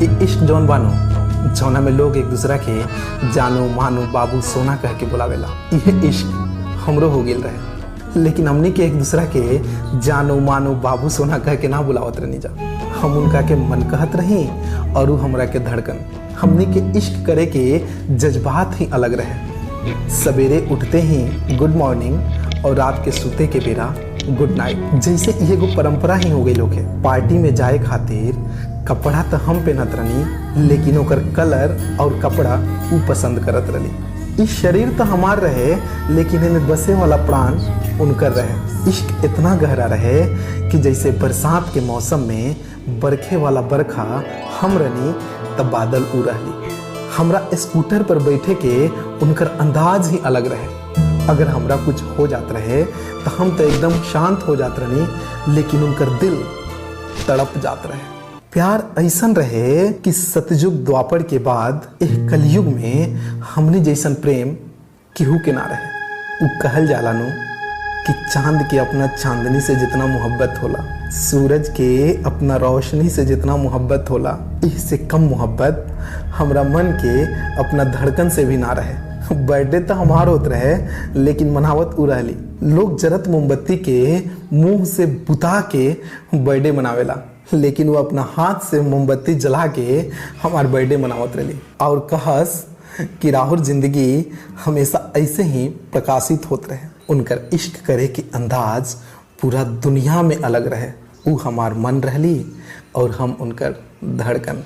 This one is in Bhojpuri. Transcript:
इश्क जौन बानो जौना में लोग एक दूसरा के जानो मानो बाबू सोना कह के बुलावेला, यह इश्क हमरो हो गेल रहे। लेकिन हमनी के एक दूसरा के जानो मानो बाबू सोना कह के ना बुलावत रहनी जा, हम उनका के मन कहत रही और हमरा के धड़कन। हमनी के इश्क करे के जज्बात ही अलग रहे। सवेरे उठते ही गुड मॉर्निंग और रात के सूते के बेरा गुड नाइट, जैसे ये एगो परंपरा ही हो गई लोग के। पार्टी में जाए खातिर कपड़ा तो हम पहनत रही, लेकिन ओकर कलर और कपड़ा ऊ पसंद करत रही। इस शरीर तो हमार रहे, लेकिन इनमें बसे वाला प्राण उनकर रहे। इश्क इतना गहरा रहे कि जैसे बरसात के मौसम में बरखे वाला बरखा हम रही तब बादल ऊ रहली। हमरा स्कूटर पर बैठे के उनकर अंदाज ही अलग रहे। अगर हमरा कुछ हो जात रहे तो हम तो एकदम शांत हो जात रही, लेकिन उनकर दिल तड़प जात रहे। प्यार ऐसन रहे कि सतयुग द्वापर के बाद एक कलयुग में हमने जैसन प्रेम केहू के ना रहे। उ कहल जाला नु कि चांद के अपना चांदनी से जितना मोहब्बत होला, सूरज के अपना रोशनी से जितना मोहब्बत होला, इससे कम मोहब्बत हमरा मन के अपना धड़कन से भी ना रहे। बर्थडे तो हमार होत रहे, लेकिन मनावत उ रहली। लोग जरत मोमबत्ती के मुंह से बुता के बर्थडे मनावेला, लेकिन वो अपना हाथ से मोमबत्ती जला के हमार बर्थडे मनावत रही और कहस कि राहुल जिंदगी हमेशा ऐसे ही प्रकाशित होत रहे। उनकर इश्क करे के अंदाज पूरा दुनिया में अलग रहे। वो हमार मन रहली और हम उनकर धड़कन।